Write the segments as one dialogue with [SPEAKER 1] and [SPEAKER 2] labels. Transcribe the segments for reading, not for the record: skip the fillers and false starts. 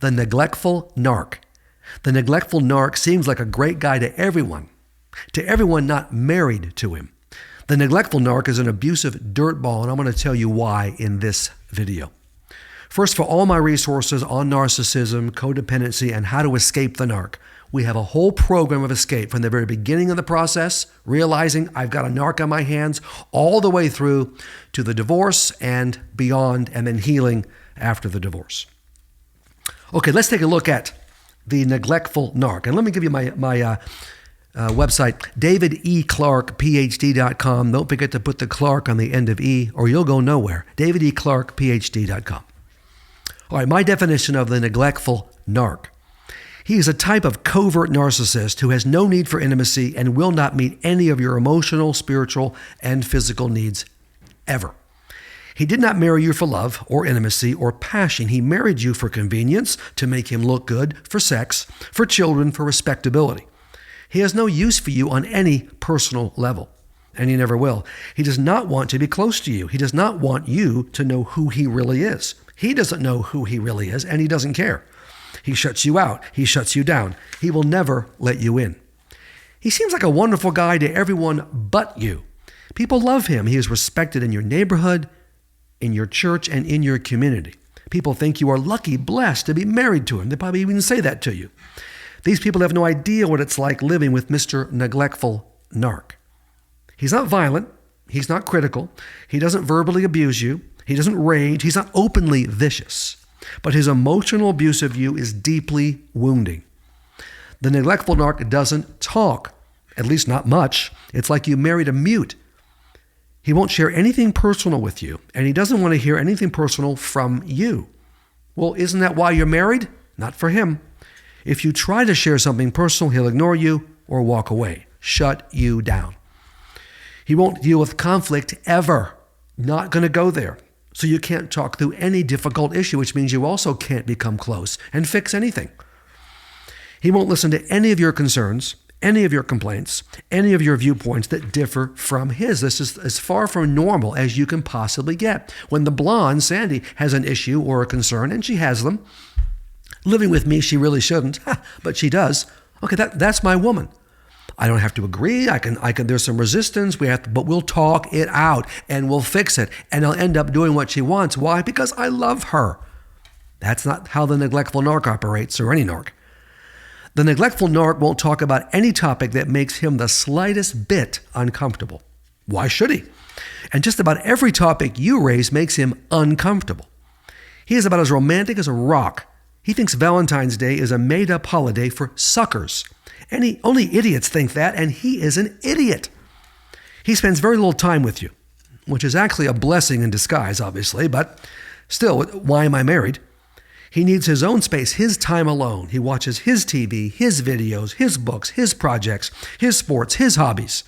[SPEAKER 1] the neglectful narc. The neglectful narc seems like a great guy to everyone not married to him. The neglectful narc is an abusive dirtball, and I'm going to tell you why in this video. First, for all my resources on narcissism, codependency, and how to escape the narc, we have a whole program of escape from the very beginning of the process, realizing I've got a narc on my hands, all the way through to the divorce and beyond, and then healing after the divorce. Okay, let's take a look at the neglectful narc. And let me give you my website, davideclarkephd.com. Don't forget to put the Clarke on the end of E, or you'll go nowhere. davideclarkephd.com. All right, my definition of the neglectful narc. He is a type of covert narcissist who has no need for intimacy and will not meet any of your emotional, spiritual, and physical needs ever. He did not marry you for love or intimacy or passion. He married you for convenience, to make him look good, for sex, for children, for respectability. He has no use for you on any personal level, and he never will. He does not want to be close to you. He does not want you to know who he really is. He doesn't know who he really is, and he doesn't care. He shuts you out. He shuts you down. He will never let you in. He seems like a wonderful guy to everyone but you. People love him. He is respected in your neighborhood, in your church, and in your community. People think you are lucky, blessed to be married to him. They probably even say that to you. These people have no idea what it's like living with Mr. Neglectful Narc. He's not violent. He's not critical. He doesn't verbally abuse you. He doesn't rage. He's not openly vicious. But his emotional abuse of you is deeply wounding. The neglectful narc doesn't talk, at least not much. It's like you married a mute. He won't share anything personal with you, and he doesn't want to hear anything personal from you. Well, isn't that why you're married? Not for him. If you try to share something personal, he'll ignore you or walk away, shut you down. He won't deal with conflict ever. Not going to go there. So you can't talk through any difficult issue, which means you also can't become close and fix anything. He won't listen to any of your concerns, any of your complaints, any of your viewpoints that differ from his. This is as far from normal as you can possibly get. When the blonde, Sandy, has an issue or a concern, and she has them, living with me, she really shouldn't, but she does. Okay, that's my woman. I don't have to agree. I can. There's some resistance. But we'll talk it out and we'll fix it. And I'll end up doing what she wants. Why? Because I love her. That's not how the neglectful narc operates, or any narc. The neglectful narc won't talk about any topic that makes him the slightest bit uncomfortable. Why should he? And just about every topic you raise makes him uncomfortable. He is about as romantic as a rock. He thinks Valentine's Day is a made-up holiday for suckers. Only idiots think that, and he is an idiot. He spends very little time with you, which is actually a blessing in disguise, obviously, but still, why am I married? He needs his own space, his time alone. He watches his TV, his videos, his books, his projects, his sports, his hobbies.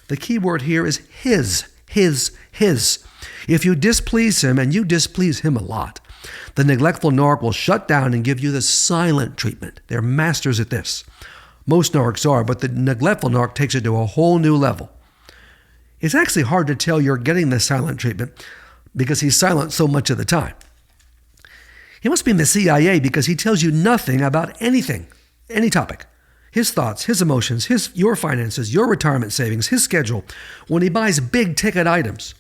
[SPEAKER 1] The key word here is his. If you displease him, and you displease him a lot, the neglectful narc will shut down and give you the silent treatment. They're masters at this. Most narcs are, but the neglectful narc takes it to a whole new level. It's actually hard to tell you're getting the silent treatment because he's silent so much of the time. He must be in the CIA because he tells you nothing about anything, any topic. His thoughts, his emotions, your finances, your retirement savings, his schedule. When he buys big ticket items,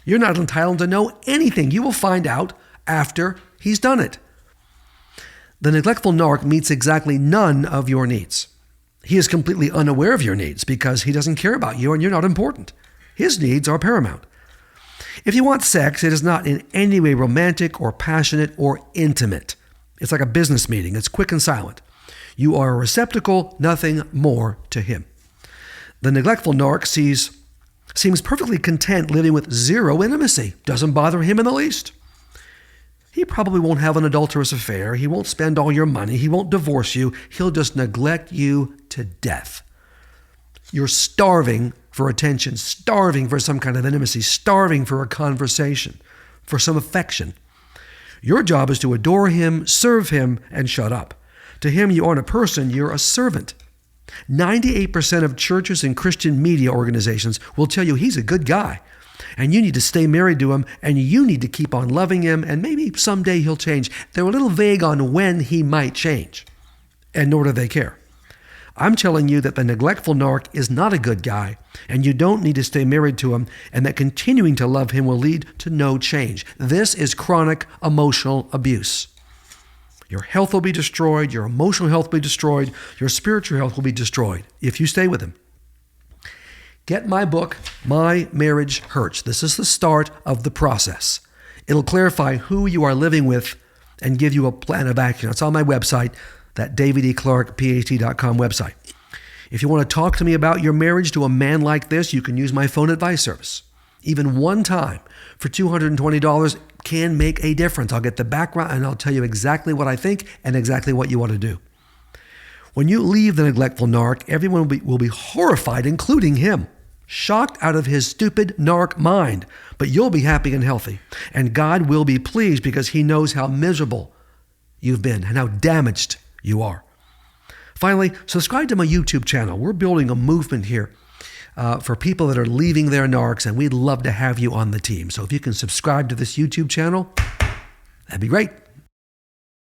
[SPEAKER 1] you're not entitled to know anything. You will find out after he's done it. The neglectful narc meets exactly none of your needs. He is completely unaware of your needs because he doesn't care about you and you're not important. His needs are paramount. If you want sex, it is not in any way romantic or passionate or intimate. It's like a business meeting. It's quick and silent. You are a receptacle, nothing more to him. The neglectful narc seems perfectly content living with zero intimacy. Doesn't bother him in the least. He probably won't have an adulterous affair. He won't spend all your money. He won't divorce you. He'll just neglect you to death. You're starving for attention, starving for some kind of intimacy, starving for a conversation, for some affection. Your job is to adore him, serve him, and shut up. To him, you aren't a person, you're a servant. 98% of churches and Christian media organizations will tell you he's a good guy. And you need to stay married to him, and you need to keep on loving him, and maybe someday he'll change. They're a little vague on when he might change, and nor do they care. I'm telling you that the neglectful narc is not a good guy, and you don't need to stay married to him, and that continuing to love him will lead to no change. This is chronic emotional abuse. Your health will be destroyed, your emotional health will be destroyed, your spiritual health will be destroyed if you stay with him. Get my book, My Marriage Hurts. This is the start of the process. It'll clarify who you are living with and give you a plan of action. It's on my website, that davideclarkephd.com website. If you want to talk to me about your marriage to a man like this, you can use my phone advice service. Even one time for $220 can make a difference. I'll get the background and I'll tell you exactly what I think and exactly what you want to do. When you leave the neglectful narc, everyone will be horrified, including him, shocked out of his stupid narc mind. But you'll be happy and healthy. And God will be pleased because he knows how miserable you've been and how damaged you are. Finally, subscribe to my YouTube channel. We're building a movement here for people that are leaving their narcs, and we'd love to have you on the team. So if you can subscribe to this YouTube channel, that'd be great.